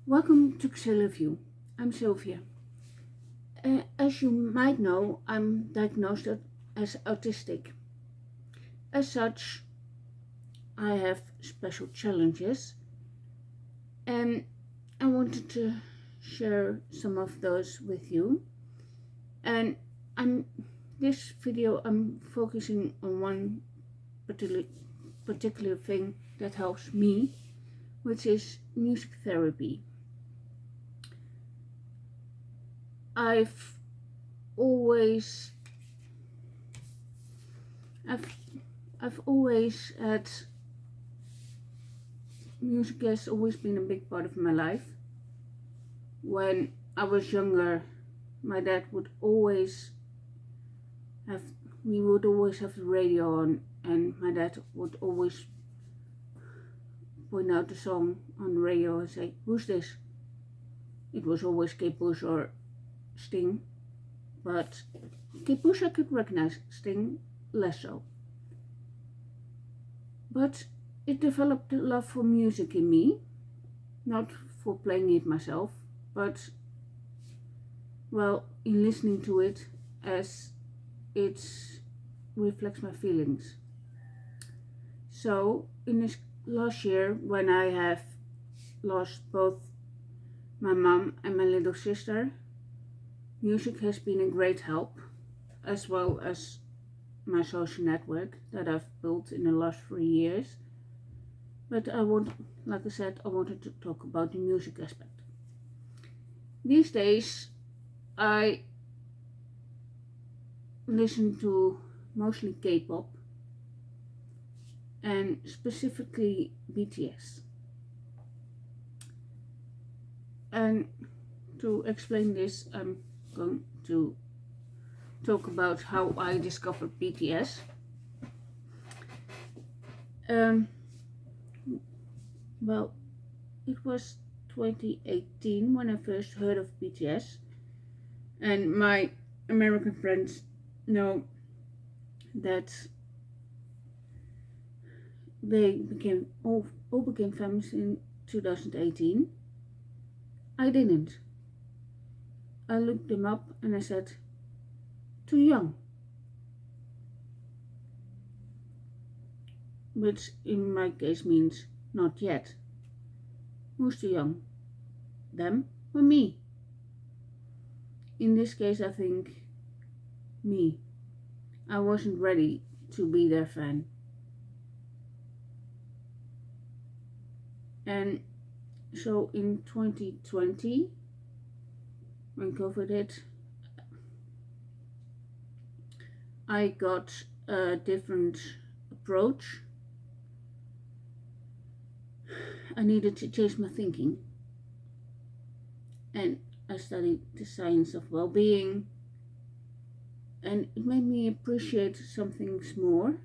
Welcome to Xilla View. I'm Sylvia. As you might know, I'm diagnosed as autistic. As such, I have special challenges, and I wanted to share some of those with you. And this video I'm focusing on one particular thing that helps me, which is music therapy. I've always had music has always been a big part of my life. When I was younger, my dad would always have the radio on, and my dad would always point out the song on the radio and say, "Who's this?" It was always Kate Bush or Sting, but Kate Bush I could recognize, Sting less so. But it developed a love for music in me, not for playing it myself, but in listening to it as it reflects my feelings. So in this last year, when I have lost both my mom and my little sister, music has been a great help, as well as my social network that I've built in the last 3 years. But I wanted to talk about the music aspect. These days, I listen to mostly K-pop and specifically BTS. And to explain this, I'm going to talk about how I discovered BTS. It was 2018 when I first heard of BTS, and my American friends know that they all became famous in 2018. I didn't. I looked them up and I said, too young. Which in my case means not yet. Who's too young? Them or me? In this case, I think me. I wasn't ready to be their fan. And so in 2020, when COVID hit, I got a different approach. I needed to change my thinking, and I studied the science of well-being, and it made me appreciate some things more.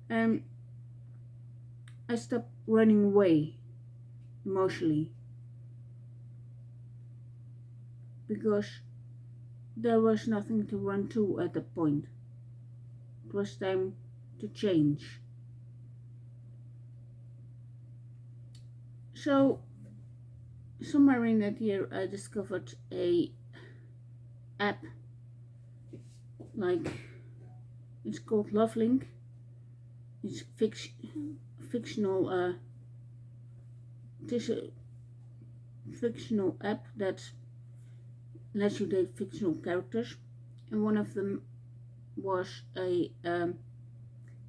And I stopped running away emotionally, because there was nothing to run to at that point. It was time to change. So somewhere in that year, I discovered a app, it's called LoveLink. It's fictional. It is a fictional app that lets you date fictional characters, and one of them was there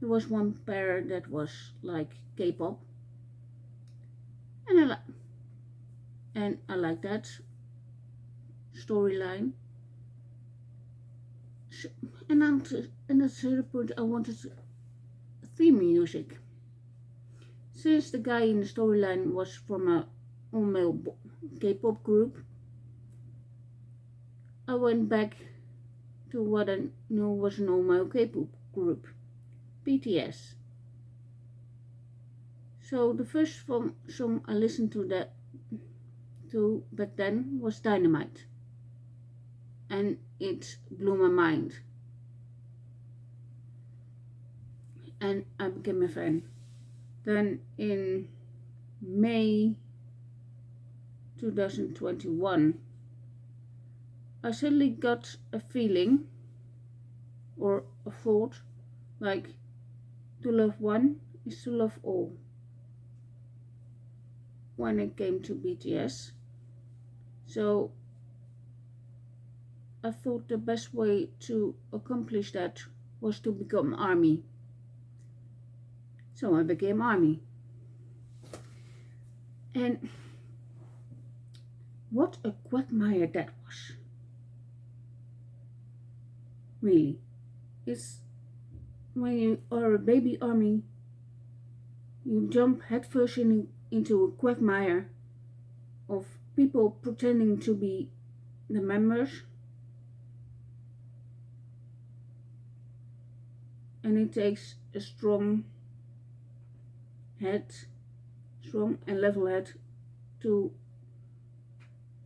was one pair that was like K-pop, and I like that storyline. So, and at a certain point, I wanted theme music. Since the guy in the storyline was from a all-male K-pop group, I went back to what I knew was an all-male K-pop group, BTS. So the first song I listened to back then was Dynamite, and it blew my mind, and I became a fan. Then in May 2021, I suddenly got a feeling or a thought like to love one is to love all when it came to BTS. So I thought the best way to accomplish that was to become ARMY. So I became ARMY. And what a quagmire that was. Really. It's when you are a baby ARMY, you jump headfirst into a quagmire of people pretending to be the members. And it takes a strong and level head to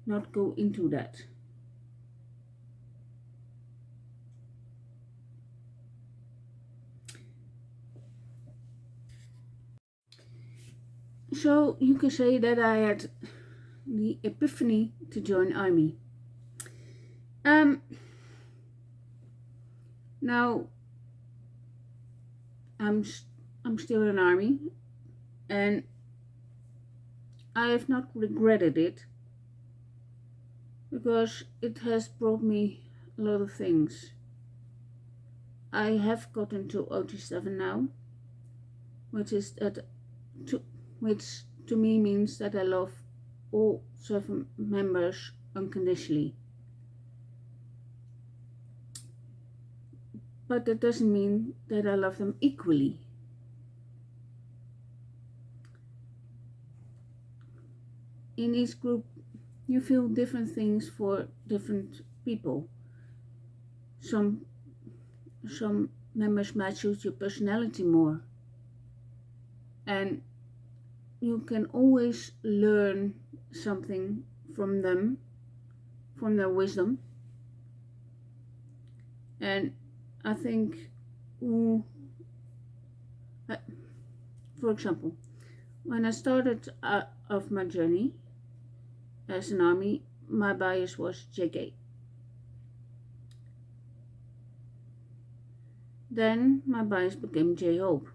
not go into that. So you can say that I had the epiphany to join ARMY. Now I'm still in ARMY, and I have not regretted it because it has brought me a lot of things. I have gotten to OT7 now, which to me means that I love all 7 members unconditionally. But that doesn't mean that I love them equally. In each group, you feel different things for different people. Some members might suit your personality more. And you can always learn something from them, from their wisdom. And I think, for example, when I started off my journey as an ARMY, my bias was JK. Then my bias became J-Hope.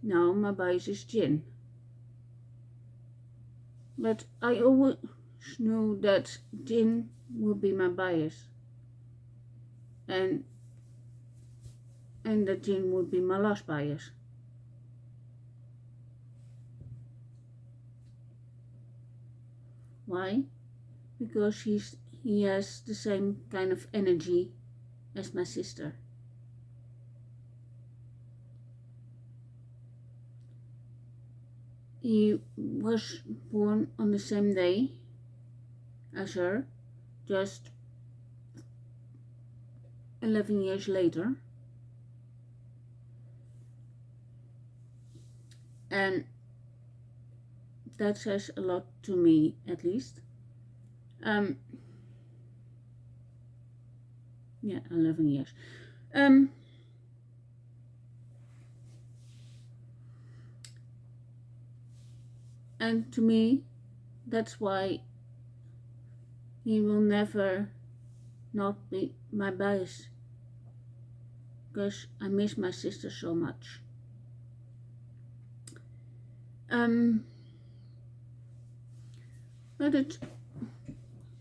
Now my bias is Jin. But I always knew that Jin would be my bias. And that Jin would be my last bias. Why? Because he has the same kind of energy as my sister. He was born on the same day as her, just 11 years later. And that says a lot to me, at least. 11 years. And to me, that's why he will never not be my bias, because I miss my sister so much. But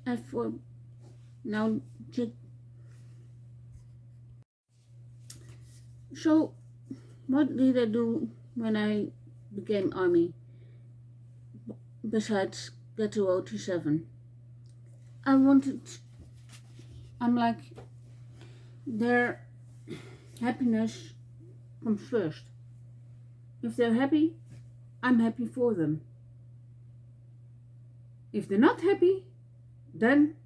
as for now, so what did I do when I became ARMY? Besides get to OT7, I'm like, their happiness comes first. If they're happy, I'm happy for them. If they're not happy, then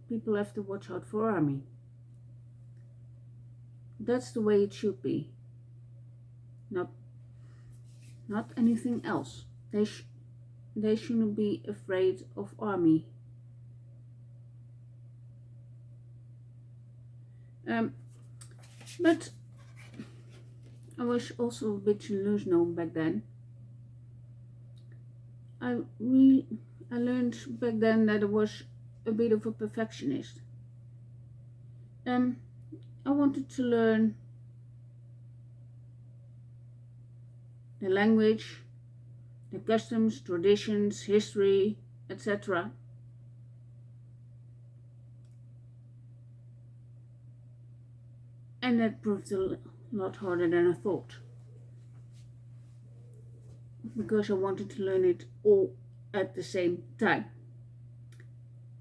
people have to watch out for ARMY. That's the way it should be. Not anything else. They shouldn't be afraid of ARMY. But I was also a bit delusional back then. I learned back then that I was a bit of a perfectionist. I wanted to learn the language, the customs, traditions, history, etc. And that proved a lot harder than I thought, because I wanted to learn it all at the same time.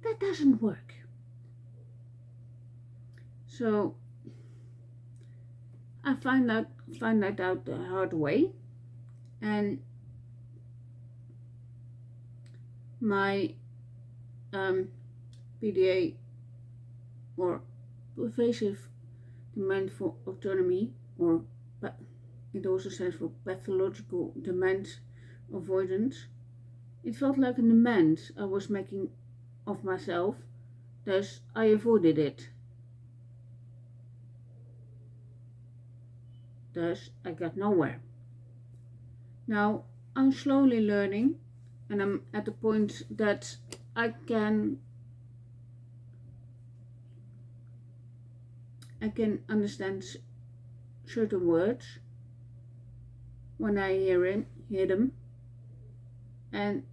That doesn't work. So I find that out the hard way, and my PDA, or pervasive demand for autonomy, or it also stands for pathological demand avoidance. It felt like a demand I was making of myself, thus I avoided it. Thus I got nowhere. Now I'm slowly learning, and I'm at the point that I can understand certain words when I hear them, and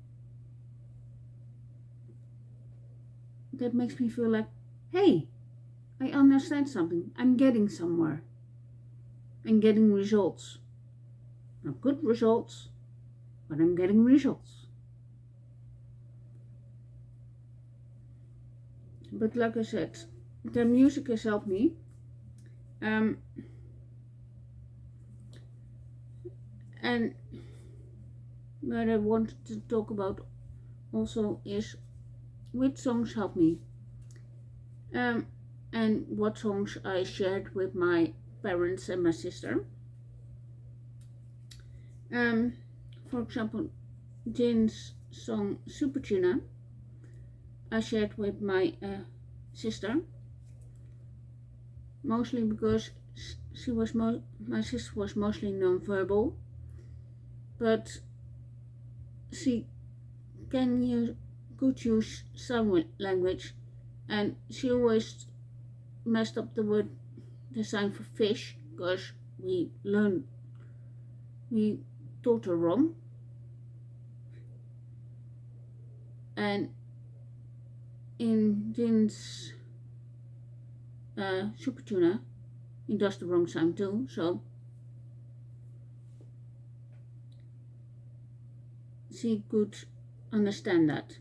that makes me feel like, hey, I understand something. I'm getting somewhere. I'm getting results. Not good results, but I'm getting results. But like I said, the music has helped me. And what I wanted to talk about also is which songs help me, and what songs I shared with my parents and my sister. For example, Jin's song Super Tuna I shared with my sister, mostly because my sister was mostly non-verbal, but she could use sign language, and she always messed up the sign for fish, because we taught her wrong. And in Jin's Super Tuna, he does the wrong sign too, so she could understand that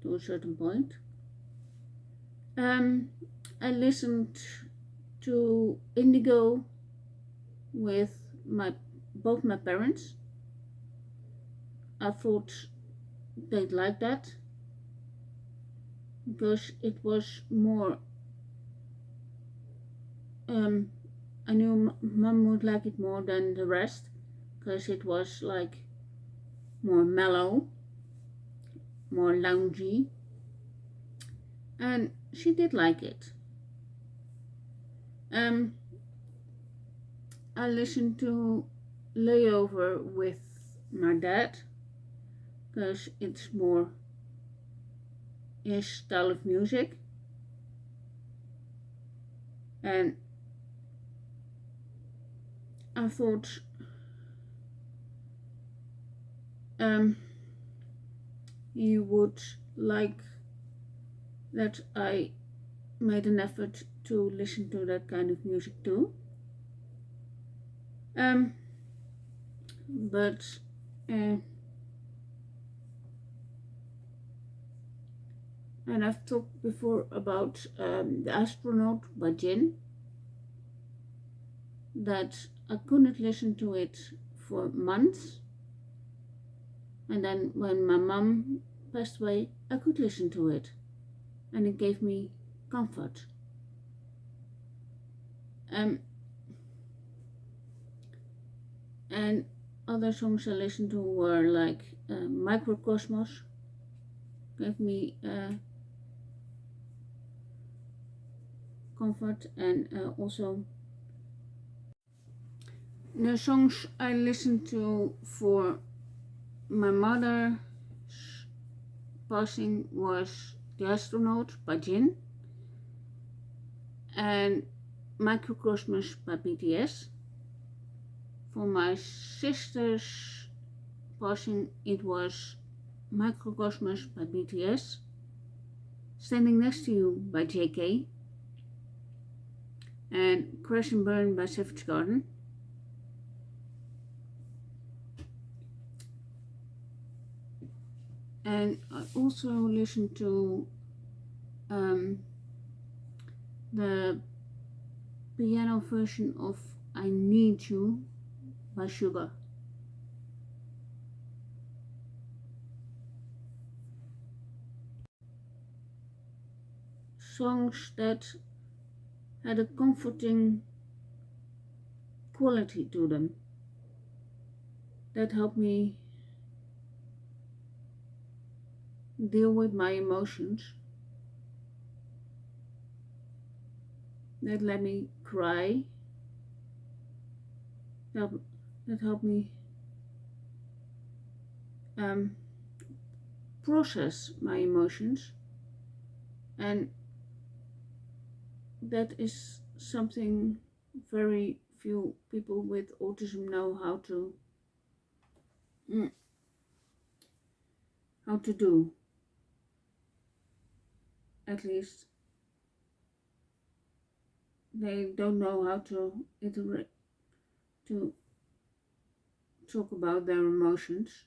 to a certain point. I listened to Indigo with both my parents. I thought they'd like that, because it was more, I knew Mum would like it more than the rest, because it was like more mellow, more loungy, and she did like it. I listened to Layover with my dad, because it's more his style of music, and I thought he would like that I made an effort to listen to that kind of music too. But and I've talked before about The Astronaut by Jin, that I couldn't listen to it for months, and then when my mum passed away, I could listen to it, and it gave me comfort. And other songs I listened to were like Microcosmos, gave me comfort, and also the songs I listened to for my mother, passing was The Astronaut by Jin and Microcosmos by BTS. For my sister's passing, it was Microcosmos by BTS, Standing Next to You by JK, and Crash and Burn by Savage Garden. And I also listened to the piano version of I Need You by Sugar. Songs that had a comforting quality to them, that helped me deal with my emotions, that let me cry, that helped me process my emotions, and that is something very few people with autism know how to do. At least they don't know how to talk about their emotions,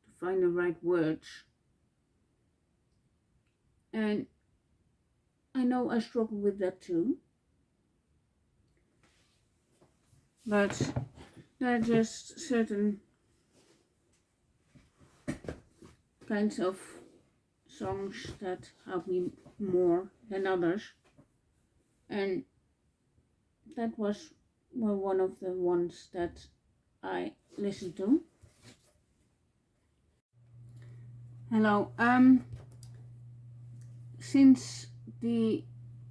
to find the right words. And I know I struggle with that too, but there are just certain kinds of songs that help me more than others, and that was one of the ones that I listened to. Hello, since the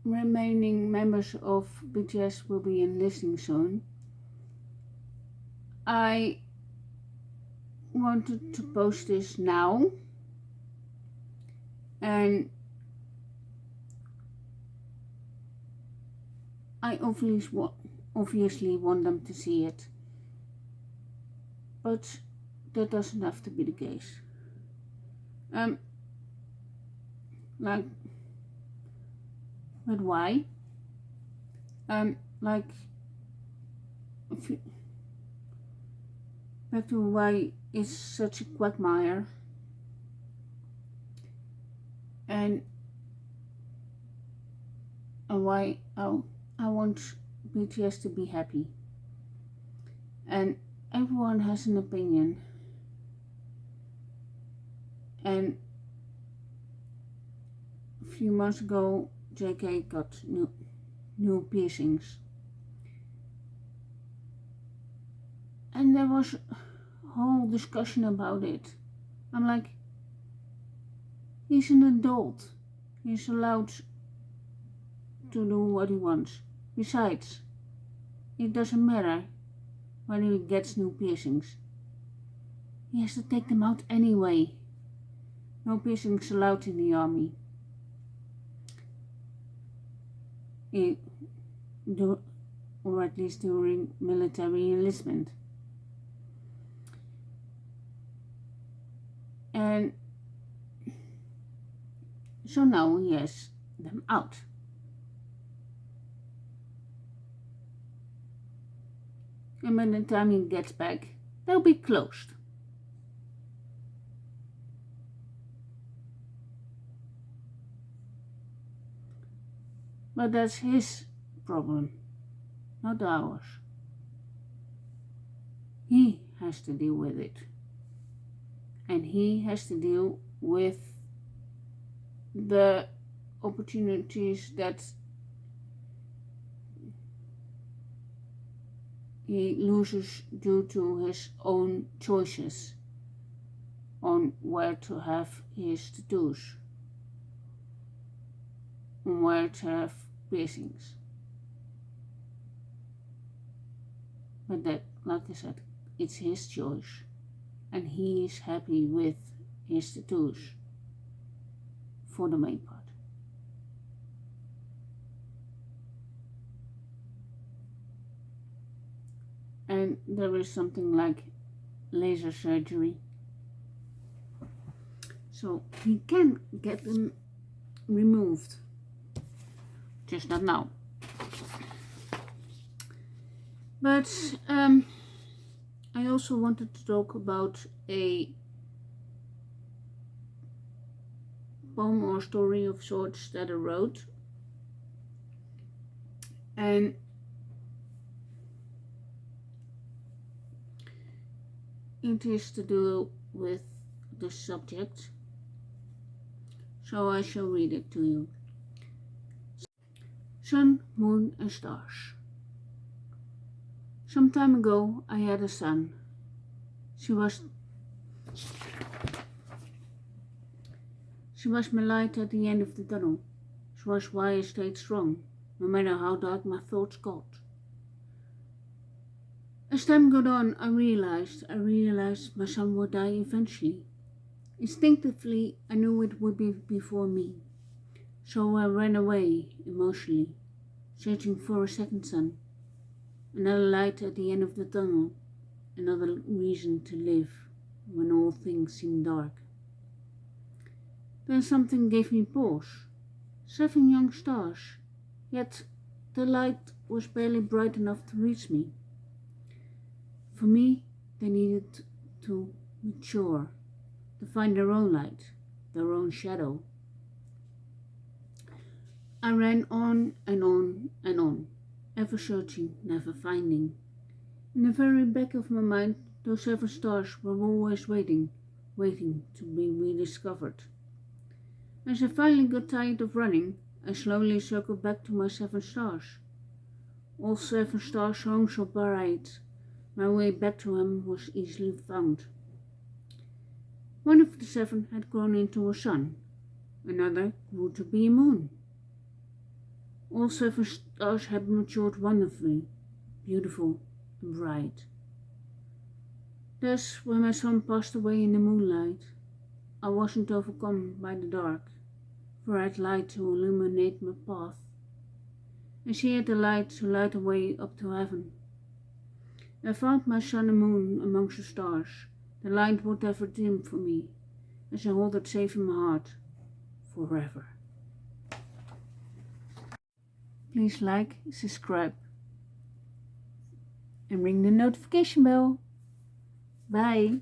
remaining members of BTS will be in listening soon, I wanted to post this now, and I obviously want them to see it, but that doesn't have to be the case. But why? Back to why it's such a quagmire, and why I want BTS to be happy. And everyone has an opinion, and a few months ago JK got new piercings, and there was a whole discussion about it. I'm like, he's an adult, he's allowed to do what he wants. Besides, it doesn't matter when he gets new piercings, he has to take them out anyway. No piercings allowed in the army, or at least during military enlistment. And so now he has them out. And by the time he gets back, they'll be closed. But that's his problem, not ours. He has to deal with it. And he has to deal with the opportunities that he loses due to his own choices on where to have his tattoos, on where to have piercings. But that, like I said, it's his choice, and he is happy with his tattoos. for the main part. And there is something like laser surgery. So he can get them removed. Just not now. But I also wanted to talk about a poem or story of sorts that I wrote. And it is to do with the subject. So I shall read it to you. Sun, moon and stars. Some time ago I had a son. She was my light at the end of the tunnel. She was why I stayed strong, no matter how dark my thoughts got. As time got on, I realized my son would die eventually. Instinctively, I knew it would be before me. So I ran away, emotionally, searching for a second son. Another light at the end of the tunnel, another reason to live when all things seem dark. Then something gave me pause. 7 young stars, yet the light was barely bright enough to reach me. For me, they needed to mature, to find their own light, their own shadow. I ran on and on and on, ever searching, never finding. In the very back of my mind, those 7 stars were always waiting to be rediscovered. As I finally got tired of running, I slowly circled back to my 7 stars. All 7 stars shone so bright, my way back to them was easily found. One of the 7 had grown into a sun, another grew to be a moon. All 7 stars had matured wonderfully, beautiful and bright. Thus, when my son passed away in the moonlight, I wasn't overcome by the dark, for I had light to illuminate my path, and she had the light to light the way up to heaven. I found my sun and moon amongst the stars. The light would never dim for me, as I hold it safe in my heart, forever. Please like, subscribe, and ring the notification bell. Bye.